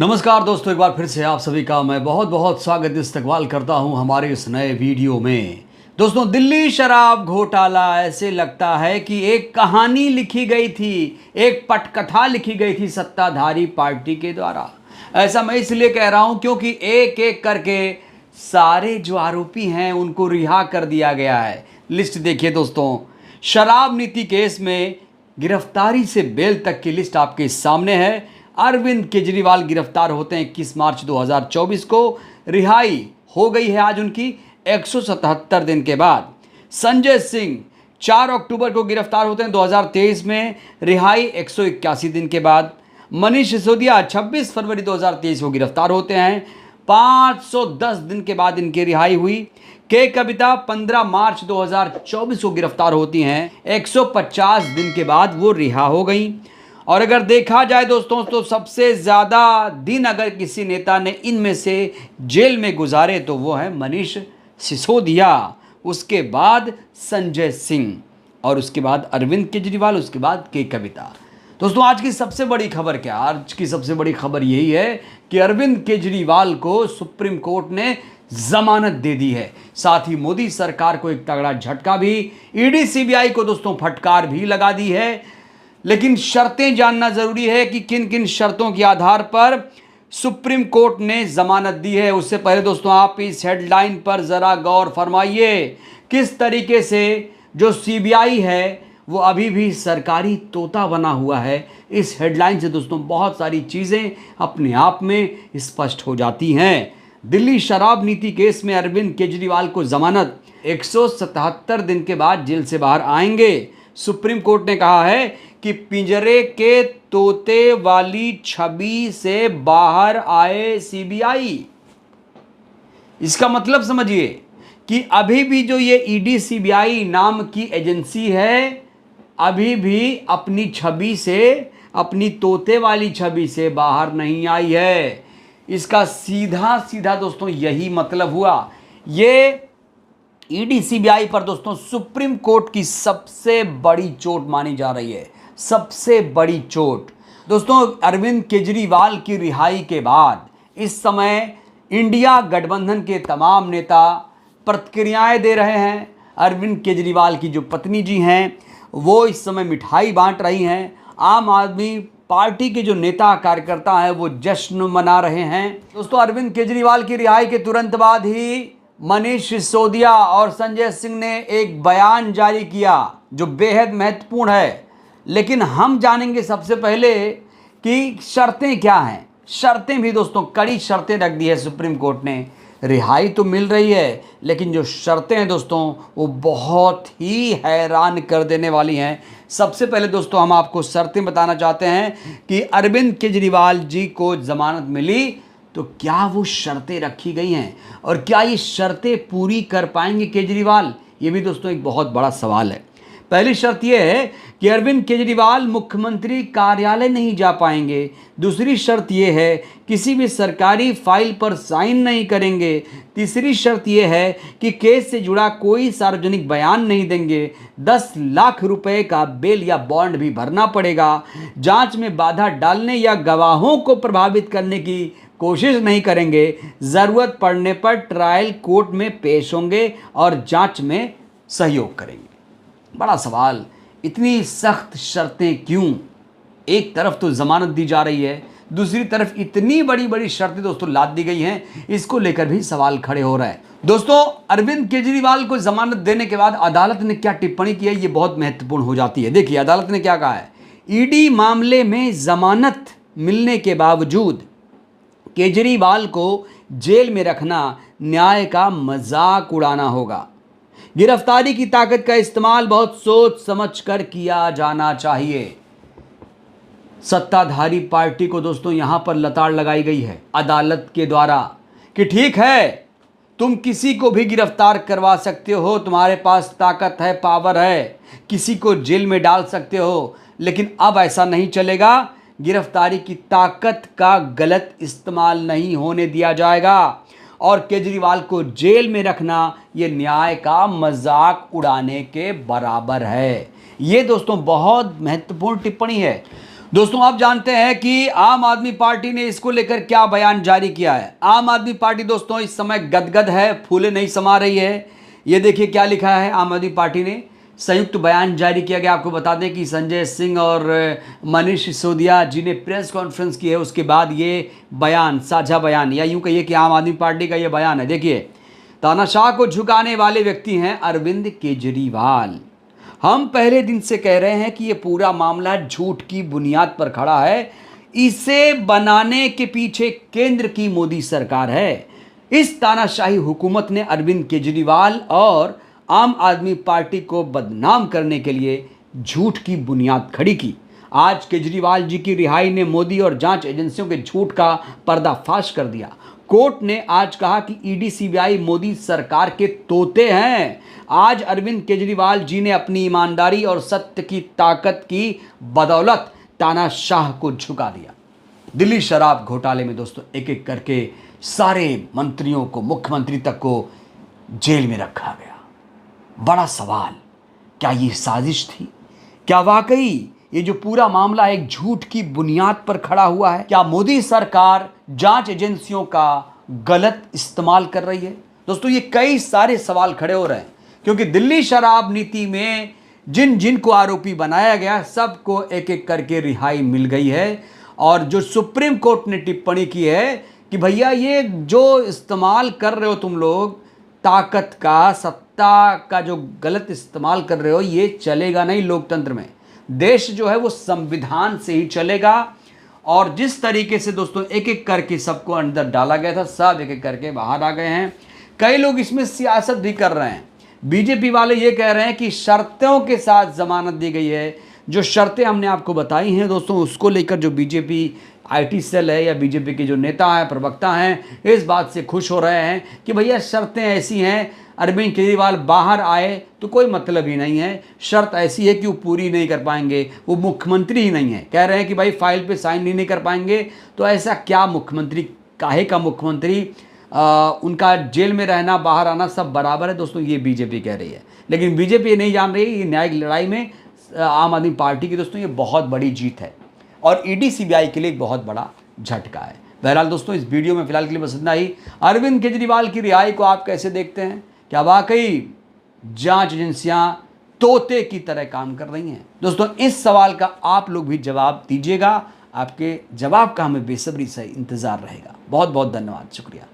नमस्कार दोस्तों, एक बार फिर से आप सभी का मैं बहुत बहुत स्वागत इस्तकबाल करता हूं हमारे इस नए वीडियो में। दोस्तों, दिल्ली शराब घोटाला ऐसे लगता है कि एक कहानी लिखी गई थी, एक पटकथा लिखी गई थी सत्ताधारी पार्टी के द्वारा। ऐसा मैं इसलिए कह रहा हूं क्योंकि एक एक करके सारे जो आरोपी हैं उनको रिहा कर दिया गया है। लिस्ट देखिए दोस्तों, शराब नीति केस में गिरफ्तारी से बेल तक की लिस्ट आपके सामने है। अरविंद केजरीवाल गिरफ्तार होते हैं 21 मार्च 2024 को। रिहाई हो गई है आज उनकी 177 दिन के बाद। संजय सिंह 4 अक्टूबर को गिरफ्तार होते हैं 2023 में, रिहाई 181 दिन के बाद। मनीष सिसोदिया 26 फरवरी 2023 को गिरफ्तार होते हैं, 510 दिन के बाद इनकी रिहाई हुई। के कविता 15 मार्च 2024 को गिरफ्तार होती हैं, 150 दिन के बाद वो रिहा हो गई। और अगर देखा जाए दोस्तों तो सबसे ज़्यादा दिन अगर किसी नेता ने इनमें से जेल में गुजारे तो वो है मनीष सिसोदिया, उसके बाद संजय सिंह और उसके बाद अरविंद केजरीवाल, उसके बाद के कविता। दोस्तों, आज की सबसे बड़ी खबर क्या? आज की सबसे बड़ी खबर यही है कि अरविंद केजरीवाल को सुप्रीम कोर्ट ने जमानत दे दी है। साथ ही मोदी सरकार को एक तगड़ा झटका भी, ईडी सीबीआई को दोस्तों फटकार भी लगा दी है। लेकिन शर्तें जानना जरूरी है कि किन किन शर्तों के आधार पर सुप्रीम कोर्ट ने जमानत दी है। उससे पहले दोस्तों आप इस हेडलाइन पर जरा गौर फरमाइए, किस तरीके से जो सीबीआई है वो अभी भी सरकारी तोता बना हुआ है। इस हेडलाइन से दोस्तों बहुत सारी चीजें अपने आप में स्पष्ट हो जाती हैं। दिल्ली शराब नीति केस में अरविंद केजरीवाल को जमानत, 177 दिन के बाद जेल से बाहर आएंगे। सुप्रीम कोर्ट ने कहा है कि पिंजरे के तोते वाली छवि से बाहर आए सीबीआई। इसका मतलब समझिए कि अभी भी जो ये ईडी सीबीआई नाम की एजेंसी है, अभी भी अपनी छवि से, अपनी तोते वाली छवि से बाहर नहीं आई है। इसका सीधा सीधा दोस्तों यही मतलब हुआ। ये ईडी सीबीआई पर दोस्तों सुप्रीम कोर्ट की सबसे बड़ी चोट मानी जा रही है, सबसे बड़ी चोट। दोस्तों, अरविंद केजरीवाल की रिहाई के बाद इस समय इंडिया गठबंधन के तमाम नेता प्रतिक्रियाएं दे रहे हैं। अरविंद केजरीवाल की जो पत्नी जी हैं वो इस समय मिठाई बांट रही हैं। आम आदमी पार्टी के जो नेता कार्यकर्ता हैं वो जश्न मना रहे हैं। दोस्तों, अरविंद केजरीवाल की रिहाई के तुरंत बाद ही मनीष सिसोदिया और संजय सिंह ने एक बयान जारी किया जो बेहद महत्वपूर्ण है। लेकिन हम जानेंगे सबसे पहले कि शर्तें क्या हैं। शर्तें भी दोस्तों कड़ी शर्तें रख दी है सुप्रीम कोर्ट ने। रिहाई तो मिल रही है, लेकिन जो शर्तें हैं दोस्तों वो बहुत ही हैरान कर देने वाली हैं। सबसे पहले दोस्तों हम आपको शर्तें बताना चाहते हैं कि अरविंद केजरीवाल जी को जमानत मिली तो क्या वो शर्तें रखी गई हैं और क्या ये शर्तें पूरी कर पाएंगे केजरीवाल, ये भी दोस्तों एक बहुत बड़ा सवाल है। पहली शर्त यह है कि अरविंद केजरीवाल मुख्यमंत्री कार्यालय नहीं जा पाएंगे। दूसरी शर्त यह है किसी भी सरकारी फाइल पर साइन नहीं करेंगे। तीसरी शर्त यह है कि केस से जुड़ा कोई सार्वजनिक बयान नहीं देंगे। 10 लाख रुपए का बेल या बॉन्ड भी भरना पड़ेगा। जांच में बाधा डालने या गवाहों को प्रभावित करने की कोशिश नहीं करेंगे। ज़रूरत पड़ने पर ट्रायल कोर्ट में पेश होंगे और जांच में सहयोग करेंगे। बड़ा सवाल, इतनी सख्त शर्तें क्यों? एक तरफ तो जमानत दी जा रही है, दूसरी तरफ इतनी बड़ी बड़ी शर्तें दोस्तों लाद दी गई हैं। इसको लेकर भी सवाल खड़े हो रहे हैं। दोस्तों, अरविंद केजरीवाल को जमानत देने के बाद अदालत ने क्या टिप्पणी की है ये बहुत महत्वपूर्ण हो जाती है। देखिए अदालत ने क्या कहा है। ईडी मामले में जमानत मिलने के बावजूद केजरीवाल को जेल में रखना न्याय का मजाक उड़ाना होगा। गिरफ्तारी की ताकत का इस्तेमाल बहुत सोच समझकर किया जाना चाहिए। सत्ताधारी पार्टी को दोस्तों यहां पर लताड़ लगाई गई है अदालत के द्वारा कि ठीक है, तुम किसी को भी गिरफ्तार करवा सकते हो, तुम्हारे पास ताकत है, पावर है, किसी को जेल में डाल सकते हो, लेकिन अब ऐसा नहीं चलेगा। गिरफ्तारी की ताकत का गलत इस्तेमाल नहीं होने दिया जाएगा और केजरीवाल को जेल में रखना ये न्याय का मजाक उड़ाने के बराबर है। ये दोस्तों बहुत महत्वपूर्ण टिप्पणी है। दोस्तों आप जानते हैं कि आम आदमी पार्टी ने इसको लेकर क्या बयान जारी किया है। आम आदमी पार्टी दोस्तों इस समय गदगद है, फूले नहीं समा रही है। ये देखिए क्या लिखा है आम आदमी पार्टी ने। संयुक्त बयान जारी किया गया। आपको बता दें कि संजय सिंह और मनीष सिसोदिया जी ने प्रेस कॉन्फ्रेंस की है, उसके बाद ये बयान, साझा बयान, या यूं कहिए कि आम आदमी पार्टी का ये बयान है। देखिए, तानाशाह को झुकाने वाले व्यक्ति हैं अरविंद केजरीवाल। हम पहले दिन से कह रहे हैं कि ये पूरा मामला झूठ की बुनियाद पर खड़ा है। इसे बनाने के पीछे केंद्र की मोदी सरकार है। इस तानाशाही हुकूमत ने अरविंद केजरीवाल और आम आदमी पार्टी को बदनाम करने के लिए झूठ की बुनियाद खड़ी की। आज केजरीवाल जी की रिहाई ने मोदी और जांच एजेंसियों के झूठ का पर्दाफाश कर दिया। कोर्ट ने आज कहा कि ईडी सीबीआई मोदी सरकार के तोते हैं। आज अरविंद केजरीवाल जी ने अपनी ईमानदारी और सत्य की ताकत की बदौलत तानाशाह को झुका दिया। दिल्ली शराब घोटाले में दोस्तों एक एक करके सारे मंत्रियों को, मुख्यमंत्री तक को जेल में रखा गया। बड़ा सवाल, क्या ये साजिश थी? क्या वाकई ये जो पूरा मामला एक झूठ की बुनियाद पर खड़ा हुआ है? क्या मोदी सरकार जांच एजेंसियों का गलत इस्तेमाल कर रही है? दोस्तों ये कई सारे सवाल खड़े हो रहे हैं, क्योंकि दिल्ली शराब नीति में जिन जिन को आरोपी बनाया गया सबको एक एक करके रिहाई मिल गई है। और जो सुप्रीम कोर्ट ने टिप्पणी की है कि भैया ये जो इस्तेमाल कर रहे हो तुम लोग, ताकत का, सत्ता का जो गलत इस्तेमाल कर रहे हो, ये चलेगा नहीं लोकतंत्र में। देश जो है वो संविधान से ही चलेगा। और जिस तरीके से दोस्तों एक एक करके सबको अंदर डाला गया था, सब एक एक करके बाहर आ गए हैं। कई लोग इसमें सियासत भी कर रहे हैं। बीजेपी वाले ये कह रहे हैं कि शर्तों के साथ जमानत दी गई है। जो शर्तें हमने आपको बताई हैं दोस्तों, उसको लेकर जो बीजेपी आईटी सेल है या बीजेपी के जो नेता हैं, प्रवक्ता हैं, इस बात से खुश हो रहे हैं कि भैया शर्तें ऐसी हैं, अरविंद केजरीवाल बाहर आए तो कोई मतलब ही नहीं है। शर्त ऐसी है कि वो पूरी नहीं कर पाएंगे, वो मुख्यमंत्री ही नहीं है। कह रहे हैं कि भाई फाइल पे साइन नहीं कर पाएंगे, तो ऐसा क्या मुख्यमंत्री, काहे का मुख्यमंत्री, उनका जेल में रहना, बाहर आना सब बराबर है। दोस्तों ये बीजेपी कह रही है, लेकिन बीजेपी ये नहीं जान रही है ये न्यायिक लड़ाई में आम आदमी पार्टी की दोस्तों ये बहुत बड़ी जीत है और ईडी सीबीआई के लिए एक बहुत बड़ा झटका है। बहरहाल दोस्तों इस वीडियो में फिलहाल के लिए बस इतना ही। अरविंद केजरीवाल की रिहाई को आप कैसे देखते हैं? क्या वाकई जांच एजेंसियां तोते की तरह काम कर रही हैं? दोस्तों इस सवाल का आप लोग भी जवाब दीजिएगा। आपके जवाब का हमें बेसब्री से इंतजार रहेगा। बहुत बहुत धन्यवाद, शुक्रिया।